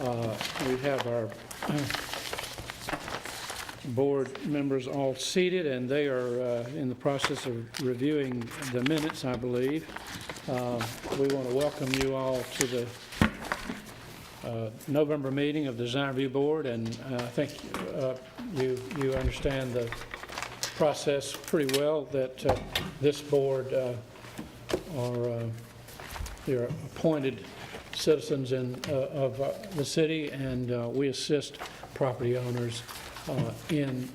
We have our board members all seated, and they are in the process of reviewing the minutes, I believe. We want to welcome you all to the November meeting of the Design Review Board, and I think you understand the process pretty well, that this board are they're appointed citizens of the city, and we assist property owners in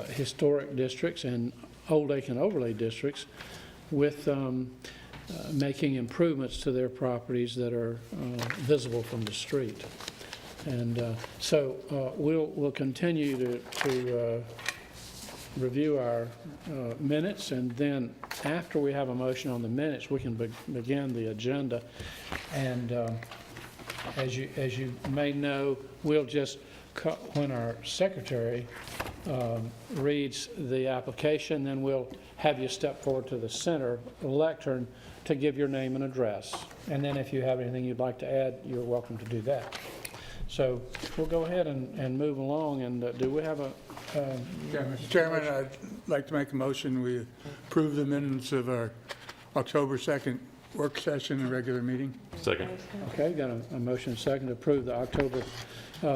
historic districts and Old Aiken overlay districts with making improvements to their properties that are visible from the street. And so we'll continue to review our minutes, and then after we have a motion on the minutes, we can begin the agenda. And as you may know, we'll just when our secretary reads the application, then we'll have you step forward to the center lectern to give your name and address. And then if you have anything you'd like to add, you're welcome to do that. So we'll go ahead and move along. And do we have a Mr. Chairman, I'd like to make a motion. We approve the minutes of our October 2nd work session and regular meeting. Second. Okay, got a motion and second to approve the October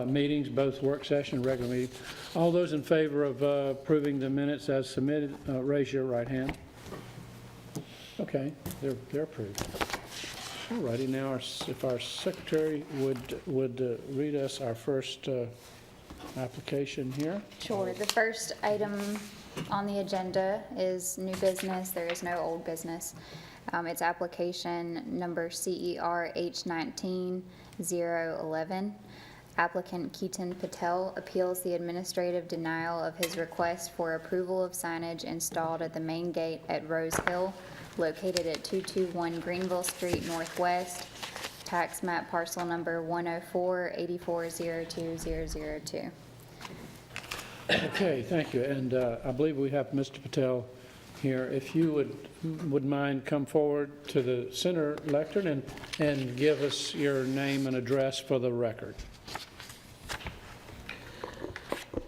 meetings, both work session and regular meeting. All those in favor of approving the minutes as submitted, raise your right hand. Okay, they're approved. All righty, now if our secretary would read us our first application here. Sure. The first item on the agenda is new business. There is no old business. It's application number CER H19-011. Applicant Keaton Patel appeals the administrative denial of his request for approval of signage installed at the main gate at Rose Hill, located at 221 Greenville Street Northwest, tax map parcel number 104-8402-002. Okay, thank you. And I believe we have Mr. Patel here. If you would mind come forward to the center lectern and give us your name and address for the record.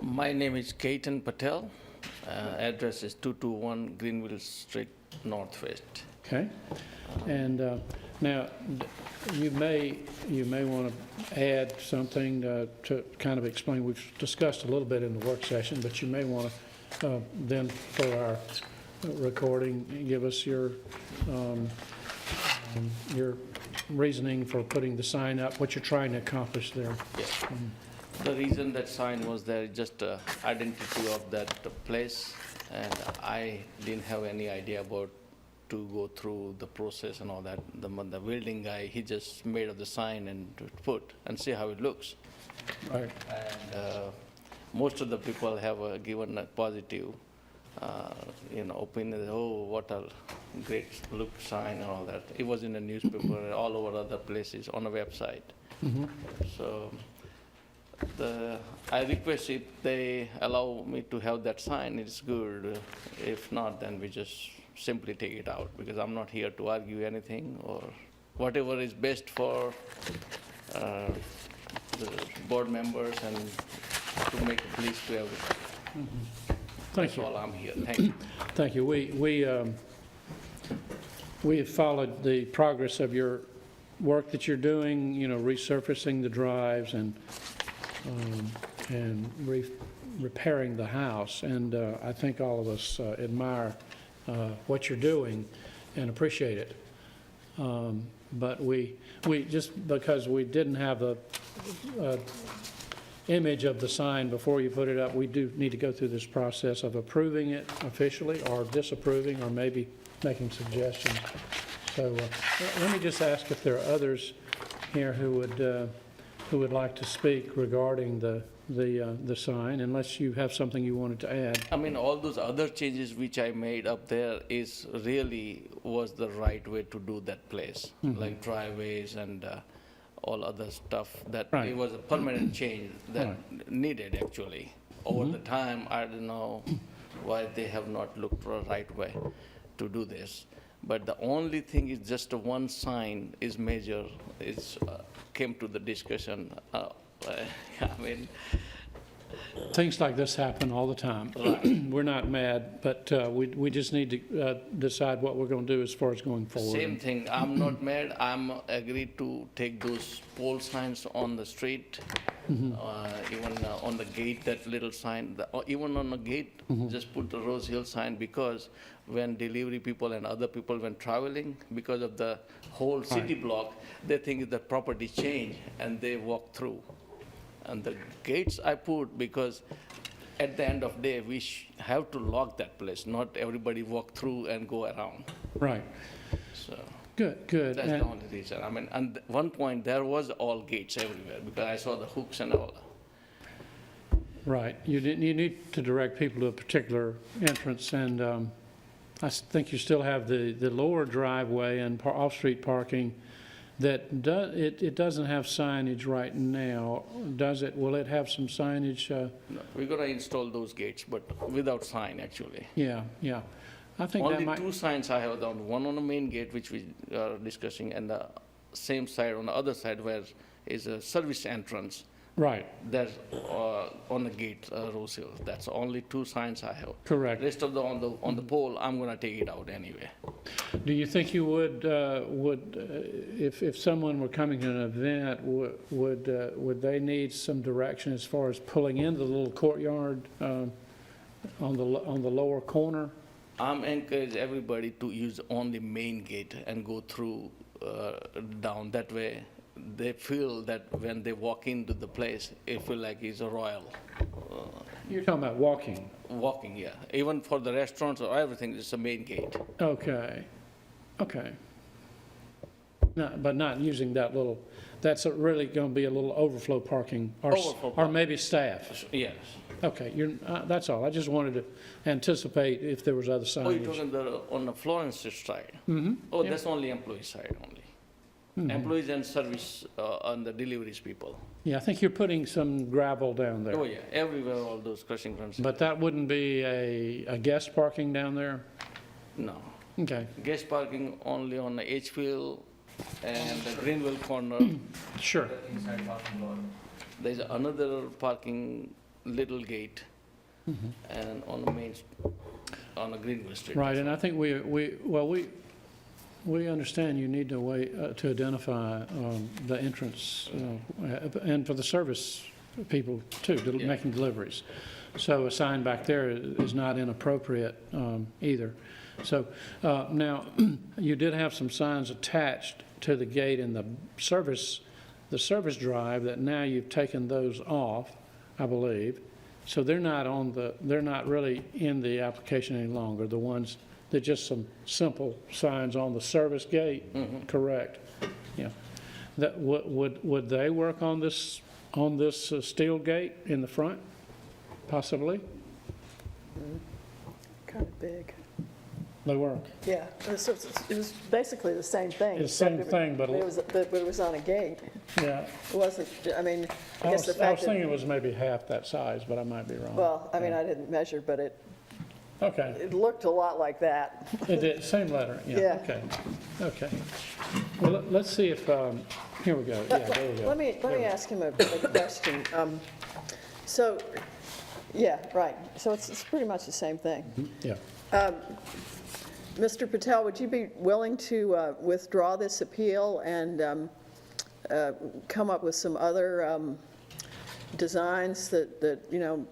My name is Keaton Patel. Address is 221 Greenville Street Northwest. Okay. And now you may want to add something to kind of explain. We've discussed a little bit in the work session, but you may want to then for our recording give us your reasoning for putting the sign up, what you're trying to accomplish there. Yeah. The reason that sign was there is just identity of that place, and I didn't have any idea about to go through the process and all that. The building guy, he just made up the sign and put and see how it looks. Right. And most of the people have given a positive, opinion. Oh, what a great look sign and all that. It was in the newspaper, all over other places, on a website. Mm-hmm. So I request if they allow me to have that sign, it's good. If not, then we just simply take it out, because I'm not here to argue anything, or whatever is best for the board members and to make a please to everyone. Mm-hmm. Thank That's you. all I'm here. Thank you. Thank you. We have followed the progress of your work that you're doing, resurfacing the drives and repairing the house. And I think all of us admire what you're doing and appreciate it. But we just because we didn't have a image of the sign before you put it up, we do need to go through this process of approving it officially or disapproving or maybe making suggestions. So let me just ask if there are others here who would like to speak regarding the sign, unless you have something you wanted to add. I mean, all those other changes which I made up there was the right way to do that place, like driveways and all other stuff. That Right. It was a permanent change that needed actually. Over the time, I don't know why they have not looked for a right way to do this. But the only thing is just one sign is major. Came to the discussion I mean, Things like this happen all the time. We're not mad, but we just need to decide what we're going to do as far as going forward. same thing, I'm not mad, I'm agreed to take those pole signs on the street, even on the gate, that little sign, even on the gate, just put the Rose Hill sign, because when delivery people and other people when traveling, because of the whole city block, they think the property change and they walk through. And the gates I put because at the end of day, we have to lock that place, not everybody walk through and go around. Right. So Good, good. that's the And- only reason. I mean, and one point, there was all gates everywhere because I saw the hooks and all. Right. You need to direct people to a particular entrance, and think you still have the lower driveway and off-street parking that it doesn't have signage right now, does it? Will it have some signage? No, we're gonna install those gates, but without sign, actually. Yeah, yeah. I think that Only might, two signs I have, one on the main gate, which we are discussing, and the same side, on the other side where is a service entrance. right, There's on the gate, Rose Hill. That's only two signs I have. correct. Rest of the on the pole, I'm gonna take it out anyway. Do you think you would, if someone were coming to an event, would they need some direction as far as pulling into the little courtyard on the lower corner? I'm encourage everybody to use only main gate and go through down that way. They feel that when they walk into the place, it feel like it's a royal. You're talking about walking? Walking, yeah. Even for the restaurants or everything, it's a main gate. Okay, okay. No, but not using that little, that's really going to be a little overflow parking, Overflow or parking. maybe staff. Yes. Okay, that's all. I just wanted to anticipate if there was other Oh, you're signage. talking on the Florence side? Mm-hmm. Oh, that's only employee side only. Employees and service on the deliveries people. Yeah, I think you're putting some gravel down Oh, there. yeah, everywhere all those crushing grounds. But that wouldn't be a guest parking down there? No. Okay, Guest parking only on the Edgefield and the Greenville corner. sure. Inside parking lot. There's another parking little gate and on the on the Greenville Street. Right, and I think we understand you need to wait to identify the entrance, and for the service people too, Yeah. making deliveries. So a sign back there is not inappropriate either. So now, you did have some signs attached to the gate in the service drive that now you've taken those off, I believe. So they're not really in the application any longer, the ones, they're just some simple signs on the service gate, correct? Yeah. That, would they work on this steel gate in the front, possibly? Kind of big. They work. Yeah, it was basically the same thing. It's the same except thing, but- it was on a gate. Yeah. It wasn't, I mean, I I guess the was fact thinking that, it was maybe half that size, but I might be wrong. well, I mean, I didn't measure, but Okay, it looked a lot like that. it did, same letter, yeah, Yeah. okay. Well, let's see if, here we go, yeah, there we go. Let me ask him a question. So, yeah, right, so it's pretty much the same thing. Yeah, Mr. Patel, would you be willing to withdraw this appeal and come up with some other designs that, you know,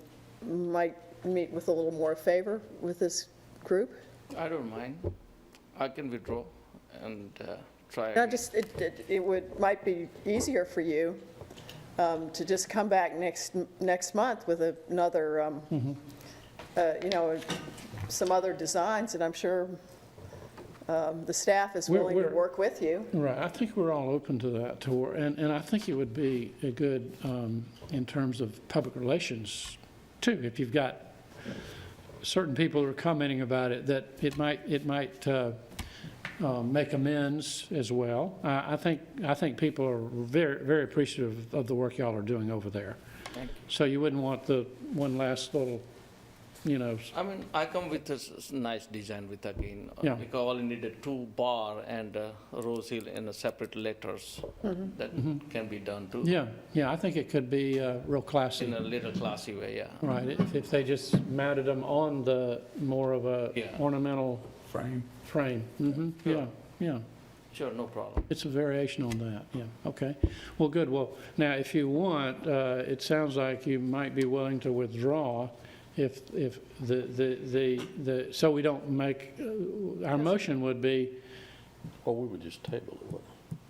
might meet with a little more favor with this group? I don't mind. I can withdraw and try. Now, again. just, might be easier for you to just come back next month with another, you know, some other designs, and I'm sure the staff is willing to We're- work with you. right, I think we're all open to that, and I think it would be a good, in terms of public relations, too, if you've got certain people who are commenting about it, that it might make amends as well. I think people are very, very appreciative of the work y'all are doing over there. Thank you. So you wouldn't want the one last little you know, I mean, I come with a nice design with again, Yeah. because all I needed 2 bar and Rose Hill in a separate letters. That can be done too. yeah, I think it could be real classy. In a little classy way, yeah. Right, if they just mounted them on the more of a Yeah. ornamental Frame. frame. Yeah. Sure, no problem. It's a variation on that, yeah, okay. Well, good, well, now, if you want, it sounds like you might be willing to withdraw if so we don't make, our motion would be, Or we would just table it.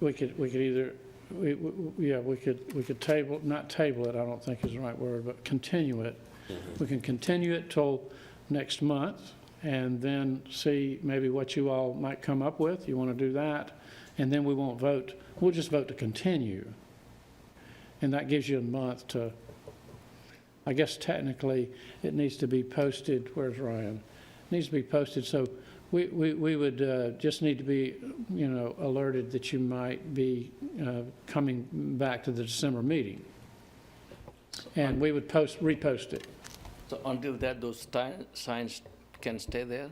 we could either, we could table, not table it, I don't think is the right word, but continue it. We can continue it till next month, and then see maybe what you all might come up with. You want to do that? And then we won't vote. We'll just vote to continue. And that gives you a month to, I guess technically, it needs to be posted. Where's Ryan? It needs to be posted, so we would just need to be, you know, alerted that you might be coming back to the December meeting. And we would repost it. So until that, those signs can stay there?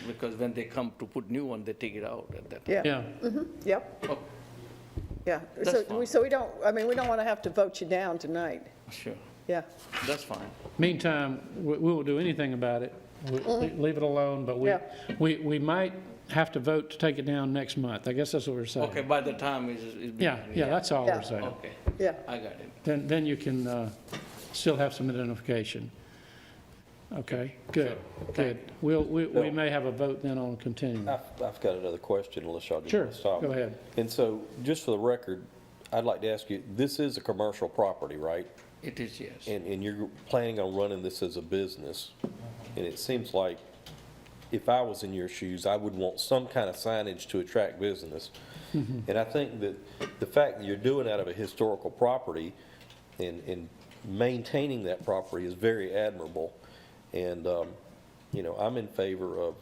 Because when they come to put new one, they take it out at that time. Yeah, Yeah, yep, Oh, yeah. That's fine. So we don't, I mean, we don't want to have to vote you down tonight. sure, Yeah, that's fine. meantime, we won't do anything about it. Leave it alone, but Yeah. we might have to vote to take it down next month. I guess that's what we're saying. Okay, by the time it's Yeah, begun, yeah, that's all Yeah. we're saying. Okay, yeah. I got it. Then you can still have some identification. Okay, good, good. We may have a vote then on continuing. I've got another question unless y'all just Sure, want to stop. go ahead. And so, just for the record, I'd like to ask you, this is a commercial property, right? It is, yes. And you're planning on running this as a business. And it seems like if I was in your shoes, I would want some kind of signage to attract business. And I think that the fact that you're doing out of a historical property and maintaining that property is very admirable. And, you know, I'm in favor of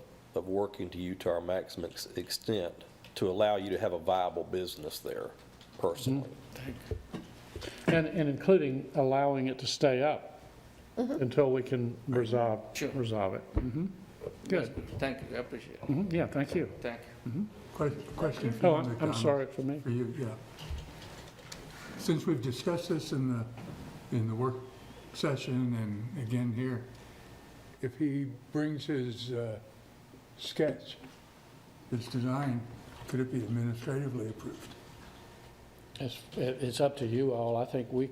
working to our maximum extent to allow you to have a viable business there, personally. And including allowing it to stay up until we can resolve Sure. it. Mhm. Good. Thank you, I appreciate it. Yeah, thank you. Thank you. Question for Oh, you, I'm McDonald. sorry for me. For you, yeah. Since we've discussed this in the work session and again here, if he brings his sketch, his design, could it be administratively approved? It's up to you all. I think we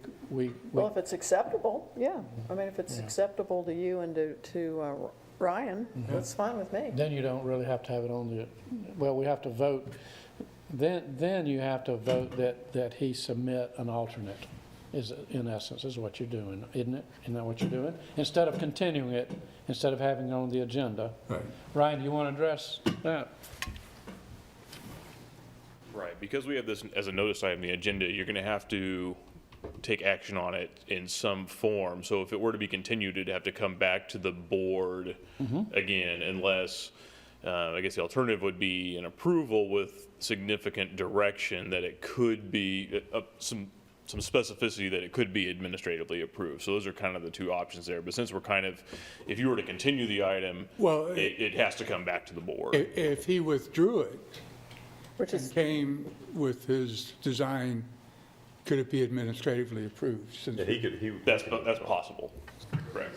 Well, if it's acceptable, yeah. I mean, if it's acceptable to you and to Ryan, that's fine with me. then you don't really have to have it on the, well, we have to vote, then you have to vote that he submit an alternate, is, in essence, is what you're doing, isn't it? Isn't that what you're doing? Instead of continuing it, instead of having it on the agenda. Right. Ryan, do you want to address that? Right, because we have this as a notice item on the agenda, you're going to have to take action on it in some form. So if it were to be continued, it'd have to come back to the board again, unless, I guess the alternative would be an approval with significant direction that it could be, some specificity that it could be administratively approved. So those are kind of the two options there. But since we're kind of, if you were to continue the item, Well, it has to come back to the board. If he withdrew it Which and is, came with his design, could it be administratively approved? Since Yeah, he That's possible, correct?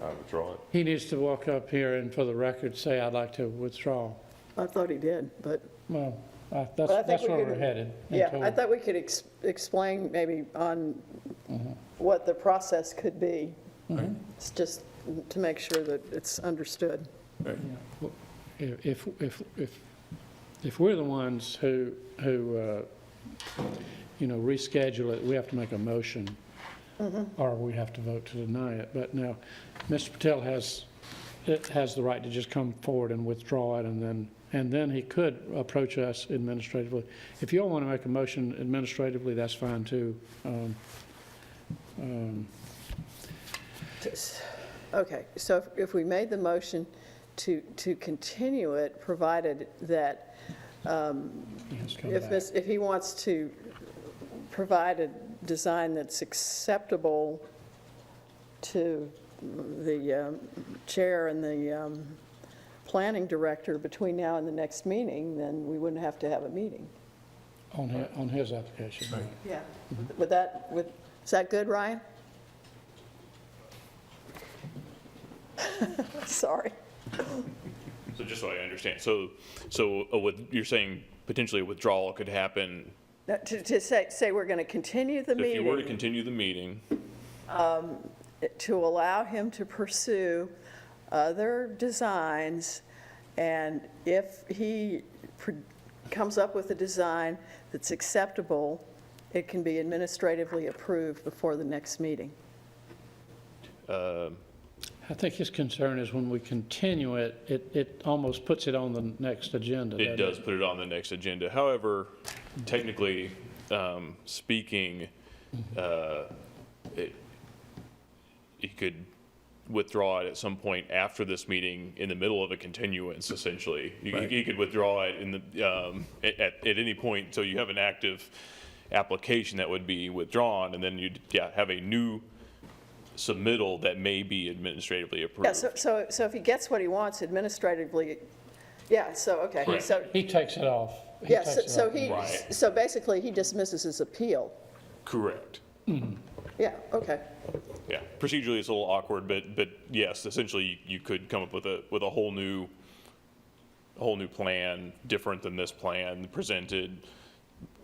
I withdraw it. He needs to walk up here and for the record say, I'd like to withdraw. I thought he did, but, Well, But I think that's we where could- we're headed. yeah, until- I thought we could explain maybe on what the process could be. It's just to make sure that it's understood. If we're the ones who reschedule it, we have to make a motion, or we have to vote to deny it. But now, Mr. Patel has the right to just come forward and withdraw it, and then he could approach us administratively. If you all want to make a motion administratively, that's fine too. Okay, so if we made the motion to continue it, provided that Let's come back. if he wants to provide a design that's acceptable to the chair and the planning director between now and the next meeting, then we wouldn't have to have a meeting. On his application. Yeah. Is that good, Ryan? Sorry. So just so I understand, so you're saying potentially a withdrawal could happen To say we're going to continue the if you were to meeting continue the meeting. to allow him to pursue other designs, and if he comes up with a design that's acceptable, it can be administratively approved before the next meeting. I think his concern is when we continue it, it almost puts it on the next agenda. It does put it on the next agenda. However, technically speaking, he could withdraw it at some point after this meeting in the middle of a continuance, essentially. He could withdraw it in the, at any point, so you have an active application that would be withdrawn, and then you'd, have a new submittal that may be administratively approved. Yeah, so if he gets what he wants administratively, yeah, so, okay. Right. So, He takes it off. He yeah, takes it so off. he, Right. so basically, he dismisses his appeal. Correct. Yeah, okay. Yeah, procedurally it's a little awkward, but yes, essentially you could come up with a whole new plan, different than this plan, presented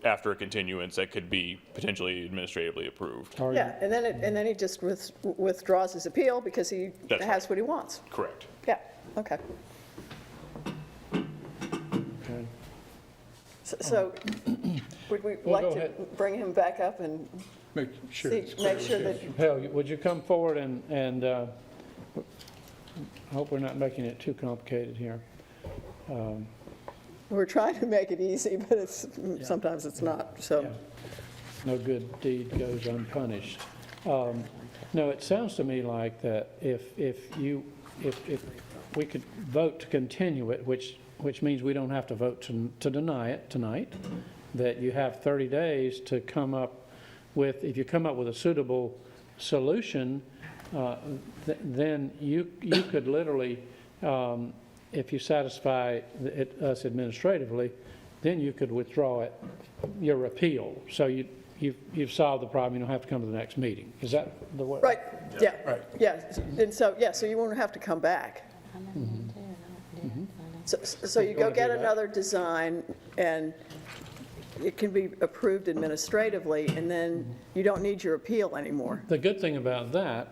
after a continuance that could be potentially administratively approved. Are you- Yeah, and then he just withdraws his appeal because he That's has right. what he wants. Correct. Yeah, okay. Okay. So would we Well, like go to ahead. bring him back up and Make sure see, it's make sure that, Hal, would you come forward and I hope we're not making it too complicated here. we're trying to make it easy, but sometimes it's not, so. Yeah. No good deed goes unpunished. No, it sounds to me like that if we could vote to continue it, which means we don't have to vote to deny it tonight, that you have 30 days to come up with, if you come up with a suitable solution, then you could literally, if you satisfy us administratively, then you could withdraw it, your appeal. So you've solved the problem, you don't have to come to the next meeting. Is that the way? Right, yeah, Right. yeah, and so, yeah, so you won't have to come back. So you go wanna get do that? another design, and it can be approved administratively, and then you don't need your appeal anymore. The good thing about that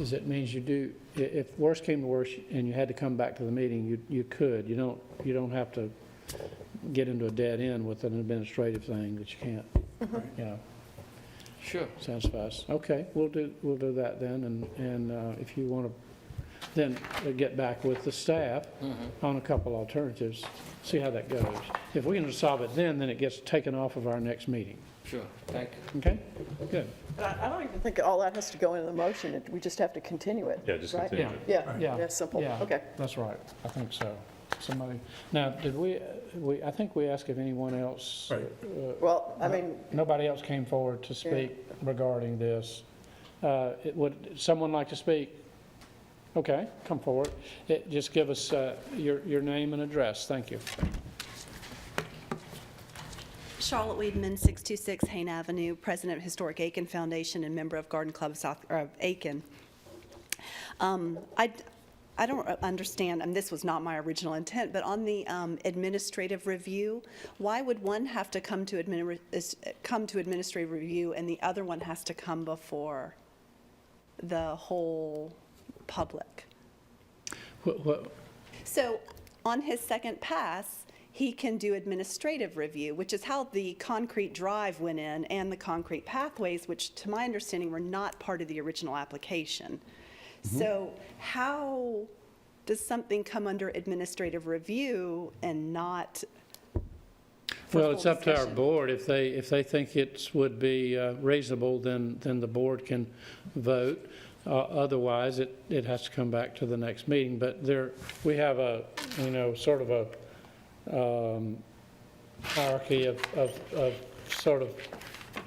is it means you do, if worse came to worse and you had to come back to the meeting, you could. You don't have to get into a dead end with an administrative thing that you can't, you know, Sure. satisfy us. Okay, we'll do that then, and if you want to then get back with the staff on a couple alternatives, see how that goes. If we can solve it then it gets taken off of our next meeting. Sure, thank you. Okay? Good. But I don't even think all that has to go into the motion, we just have to continue it. Yeah, just right? continue it. Yeah, Yeah. yeah, simple, Yeah, okay. That's right. I think so. Somebody, now, did we, I think we asked if anyone else, Right. Well, I mean, nobody else came forward to speak regarding this. Would someone like to speak? Okay, come forward. Just give us your name and address. Thank you. Charlotte Weedman, 626 Hain Avenue, President of Historic Aiken Foundation and member of Garden Club of Aiken. I don't understand, and this was not my original intent, but on the administrative review, why would one have to come to administrative review and the other one has to come before the whole public? What, So on his second pass, he can do administrative review, which is how the concrete drive went in and the concrete pathways, which to my understanding were not part of the original application. So how does something come under administrative review and not for well, full it's up to our discussion? board. If they think it would be reasonable, then the board can vote. Otherwise, it has to come back to the next meeting. But we have a, sort of a hierarchy of sort of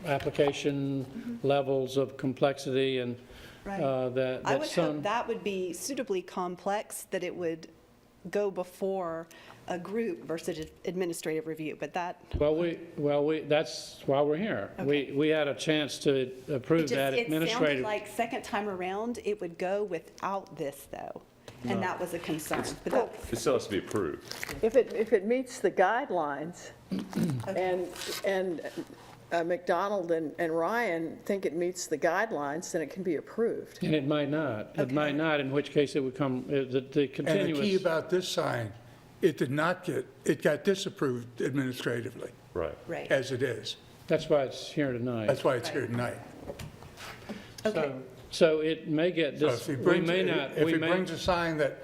application levels of complexity, and Right. that I would some. hope that would be suitably complex, that it would go before a group versus administrative review, but that, Well, that's why we're here. We had a chance to approve that it sounded administrative. like second time around, it would go without this, though. And that was a concern. But that- It still has to be approved. If it meets the guidelines, and McDonald and Ryan think it meets the guidelines, then it can be approved. And it might not. It might not, in which case it would come, the And the key continuous. about this sign, it got disapproved administratively, Right. Right. as it is. That's why it's here tonight. That's why it's here tonight. Okay. So it may get, So if he we brings, may not, if we he may, brings a sign that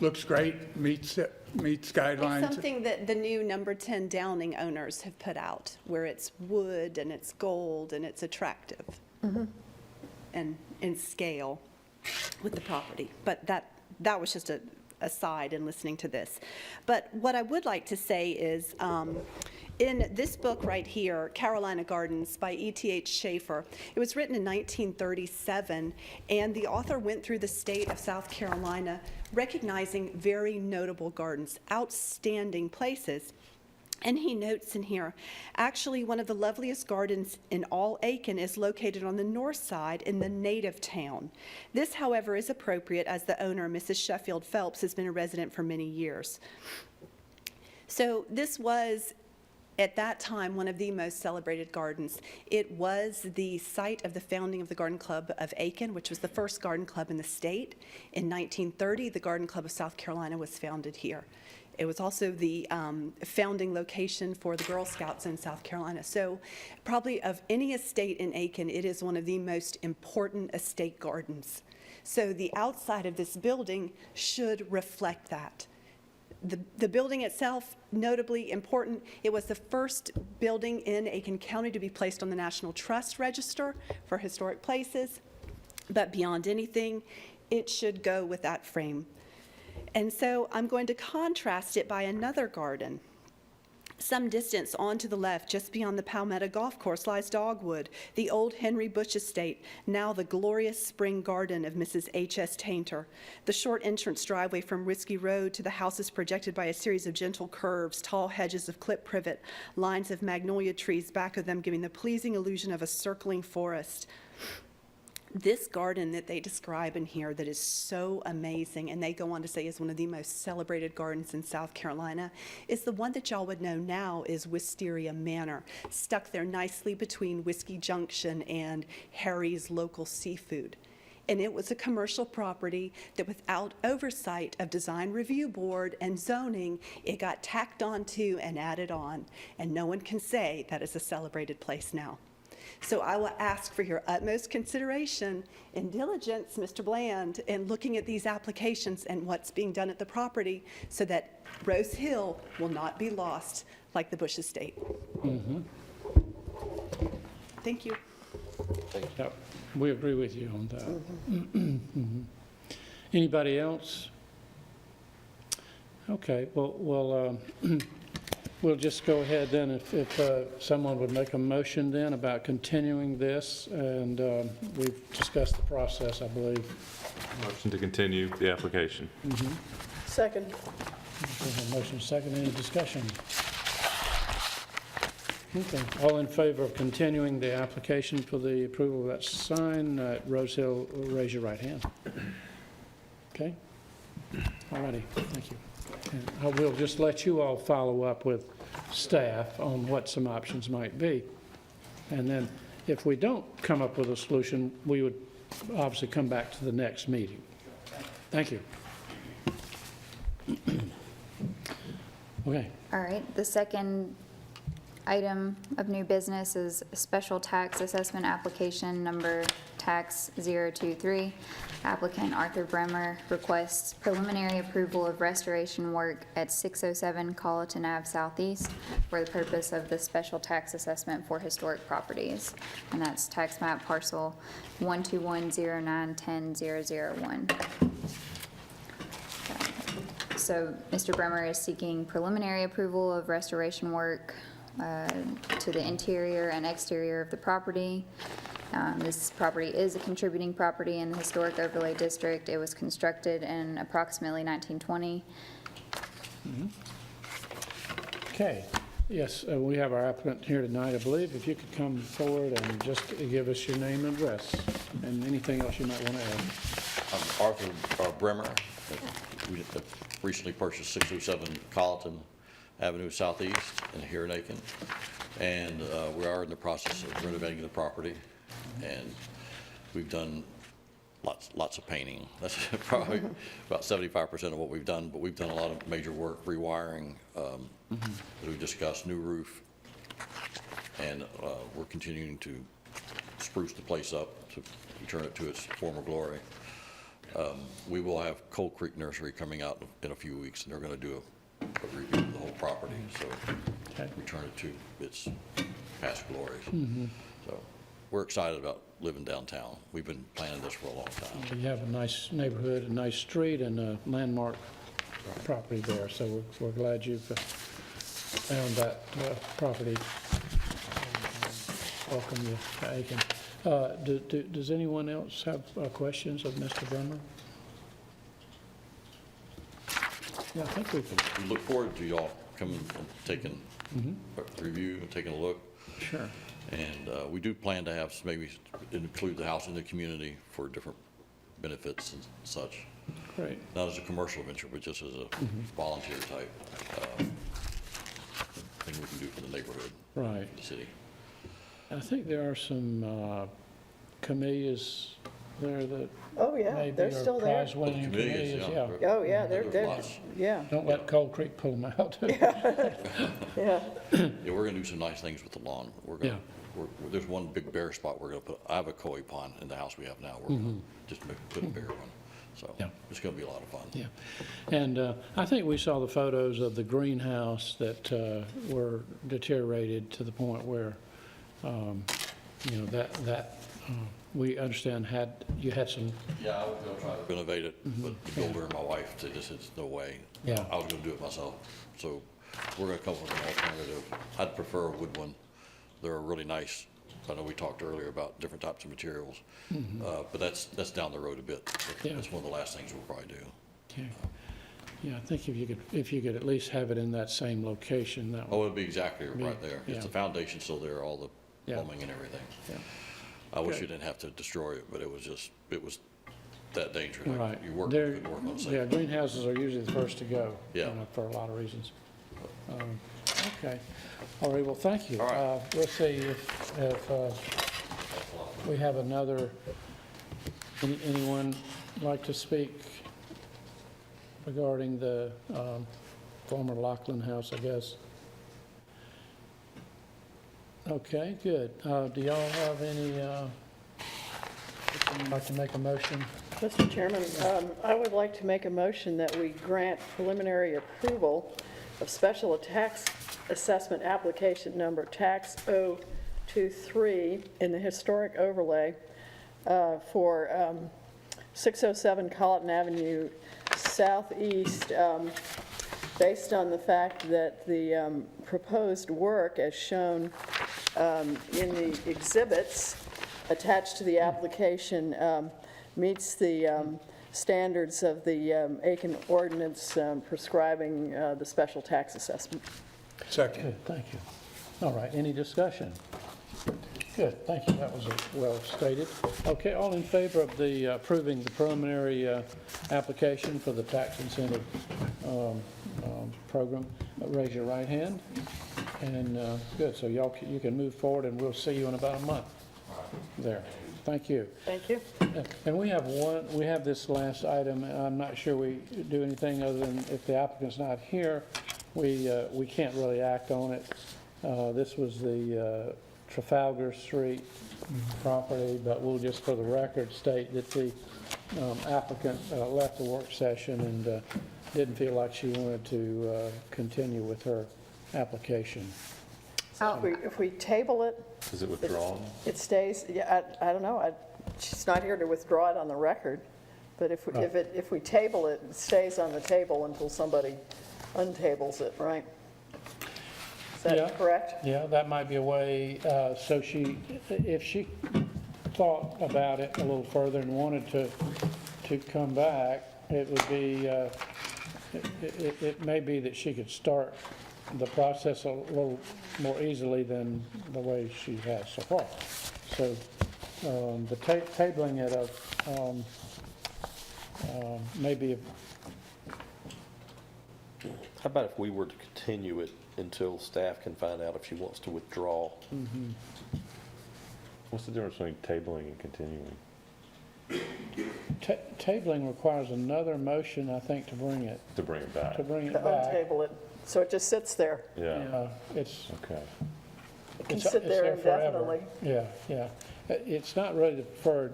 looks great, meets It's guidelines, something that the new number 10 Downing owners have put out, where it's wood and it's gold and it's attractive. And in scale with the property. But that was just a aside in listening to this. But what I would like to say is, in this book right here, Carolina Gardens by E.T.H. Schaefer, it was written in 1937, and the author went through the state of South Carolina recognizing very notable gardens, outstanding places. And he notes in here, actually, one of the loveliest gardens in all Aiken is located on the north side in the native town. This, however, is appropriate as the owner, Mrs. Sheffield Phelps, has been a resident for many years. So this was, at that time, one of the most celebrated gardens. It was the site of the founding of the Garden Club of Aiken, which was the first garden club in the state. In 1930, the Garden Club of South Carolina was founded here. It was also the founding location for the Girl Scouts in South Carolina. So probably of any estate in Aiken, it is one of the most important estate gardens. So the outside of this building should reflect that. The building itself, notably important, it was the first building in Aiken County to be placed on the National Trust Register for Historic Places. But beyond anything, it should go with that frame. And so I'm going to contrast it by another garden. Some distance on to the left, just beyond the Palmetto Golf Course, lies Dogwood, the old Henry Bush estate, now the glorious spring garden of Mrs. H.S. Tainter. The short entrance driveway from Risky Road to the house is projected by a series of gentle curves, tall hedges of clip privet, lines of magnolia trees back of them giving the pleasing illusion of a circling forest. This garden that they describe in here that is so amazing, and they go on to say is one of the most celebrated gardens in South Carolina, is the one that y'all would know now is Wisteria Manor, stuck there nicely between Whiskey Junction and Harry's Local Seafood. And it was a commercial property that without oversight of Design Review Board and zoning, it got tacked onto and added on. And no one can say that is a celebrated place now. So I will ask for your utmost consideration and diligence, Mr. Bland, in looking at these applications and what's being done at the property so that Rose Hill will not be lost like the Bush Estate. Thank you. Yep, we agree with you on that. Anybody else? Okay, well, we'll just go ahead then, if someone would make a motion then about continuing this, and we've discussed the process, I believe. Motion to continue the application. Second. Motion second, any discussion? Okay, all in favor of continuing the application for the approval of that sign at Rose Hill, raise your right hand. Okay? All righty, thank you. And I will just let you all follow up with staff on what some options might be. And then if we don't come up with a solution, we would obviously come back to the next meeting. Thank you. Okay. All right, the second item of new business is a special tax assessment application number tax 023. Applicant Arthur Bremer requests preliminary approval of restoration work at 607 Colleton Ave Southeast for the purpose of the special tax assessment for historic properties. And that's tax map parcel 12109100001. So Mr. Bremer is seeking preliminary approval of restoration work to the interior and exterior of the property. This property is a contributing property in the Historic Overlay District. It was constructed in approximately 1920. Okay, yes, we have our applicant here tonight, I believe. If you could come forward and just give us your name and address, and anything else you might want to add. I'm Arthur Bremer. We have recently purchased 607 Colleton Avenue Southeast here in Aiken. And we are in the process of renovating the property. And we've done lots of painting. That's probably about 75% of what we've done, but we've done a lot of major work, rewiring, as we discussed, new roof. And we're continuing to spruce the place up to return it to its former glory. We will have Cold Creek Nursery coming out in a few weeks, and they're going to do a review of the whole property, so Okay. return it to its past glories. So we're excited about living downtown. We've been planning this for a long time. You have a nice neighborhood, a nice street, and a landmark property there, so we're glad you've found that property. Welcome you to Aiken. Does anyone else have questions of Mr. Bremer? Yeah, I think we can. We look forward to y'all coming and taking a review and taking a look. Sure. And we do plan to have maybe include the house in the community for different benefits and such. Great. Not as a commercial venture, but just as a volunteer type thing we can do for the neighborhood, Right. the city. I think there are some camellias there that Oh, yeah, maybe they're are still there. prize-winning Camellias, camellias, yeah. Oh, yeah, There's they're, lots. yeah, Don't let Cold Creek pull them out. yeah. Yeah, we're gonna do some nice things with the lawn. We're gonna, there's one big bare spot we're gonna put, I have a koi pond in the house we have now. We're gonna just put a bare one. So Yeah. it's gonna be a lot of fun. Yeah, and I think we saw the photos of the greenhouse that were deteriorated to the point where, you know, we understand you had some, Yeah, I was gonna try to renovate it, but the builder and my wife said this is no way. Yeah. I was gonna do it myself. So we're gonna come up with an alternative. I'd prefer a wood one. They're really nice. I know we talked earlier about different types of materials, but that's down the road a bit. Yeah. That's one of the last things we'll probably do. okay. Yeah, I think if you could at least have it in that same location, that Oh, would, it'd be exactly right there. Yeah. It's the foundation's still there, all the Yeah. plumbing and everything. yeah. I wish Good. you didn't have to destroy it, but it was that dangerous. Right. You work, There- you couldn't work on it Yeah, safely. greenhouses are usually the first to go. Yeah. You know, for a lot of reasons. Okay. All right, well, thank you. All right. We'll see if we have anyone like to speak regarding the former Lachlan House, I guess. Okay, good. Do y'all have any, like to make a motion? Mr. Chairman, I would like to make a motion that we grant preliminary approval of special tax assessment application number tax 023 in the historic overlay for 607 Colleton Avenue Southeast, based on the fact that the proposed work as shown in the exhibits attached to the application meets the standards of the Aiken ordinance prescribing the special tax assessment. Second. Good, thank you. All right, any discussion? Good, thank you, that was well stated. Okay, all in favor of the approving the preliminary application for the tax incentive program, raise your right hand. And good, so you can move forward, and we'll see you in about a month there. Thank you. Thank you. And we have this last item, and I'm not sure we do anything other than if the applicant's not here, we can't really act on it. This was the Trafalgar Street property, but we'll just for the record state that the applicant left the work session and didn't feel like she wanted to continue with her application. If we table it, Is it withdrawn? it stays, yeah, I don't know, she's not here to withdraw it on the record, but if we table it, it stays on the table until somebody untables it, right? Is Yeah. that correct? Yeah, that might be a way, so if she thought about it a little further and wanted to come back, it would be, it may be that she could start the process a little more easily than the way she has so far. So the tabling it of maybe, How about if we were to continue it until staff can find out if she wants to withdraw? What's the difference between tabling and continuing? tabling requires another motion, I think, to bring it Back. back. To untable it, so it just sits there. Yeah, It's, okay. It can It's- sit it's there there forever. indefinitely. yeah. It's not really the preferred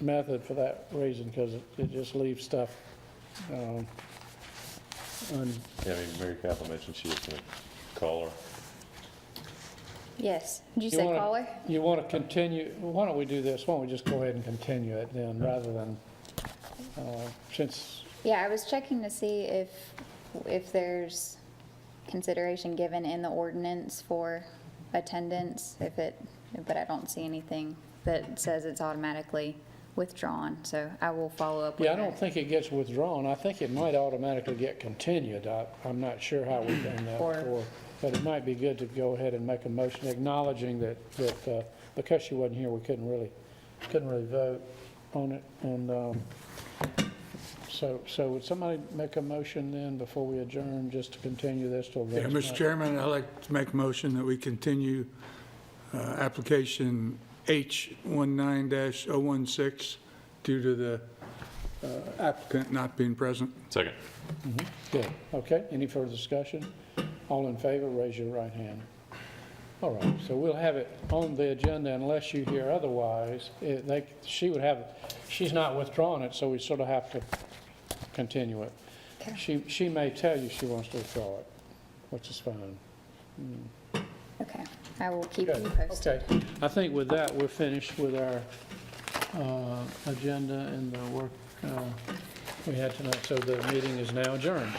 method for that reason, because it just leaves stuff, un- Yeah, I mean, Mary Catherine mentioned she was going to call her. Yes. Did you You say wanna- caller? You want to continue, why don't we do this? Why don't we just go ahead and continue it then, rather than, since, Yeah, I was checking to see if there's consideration given in the ordinance for attendance, but I don't see anything that says it's automatically withdrawn, so I will follow up with yeah, I that. don't think it gets withdrawn. I think it might automatically get continued. I'm not sure how we've done that Or- before, but it might be good to go ahead and make a motion acknowledging that because she wasn't here, we couldn't really vote on it. And so would somebody make a motion then before we adjourn, just to continue this till Yeah, next Mr. month? Chairman, I'd like to make a motion that we continue application H19-016 due to the applicant not being present. Second. Good, okay, any further discussion? All in favor, raise your right hand. All right, so we'll have it on the agenda unless you hear otherwise. She's not withdrawing it, so we sort of have to continue it. Okay. She may tell you she wants to withdraw it, which is fine. Okay, I will keep Good, you posted. okay. I think with that, we're finished with our agenda and the work we had tonight, so the meeting is now adjourned.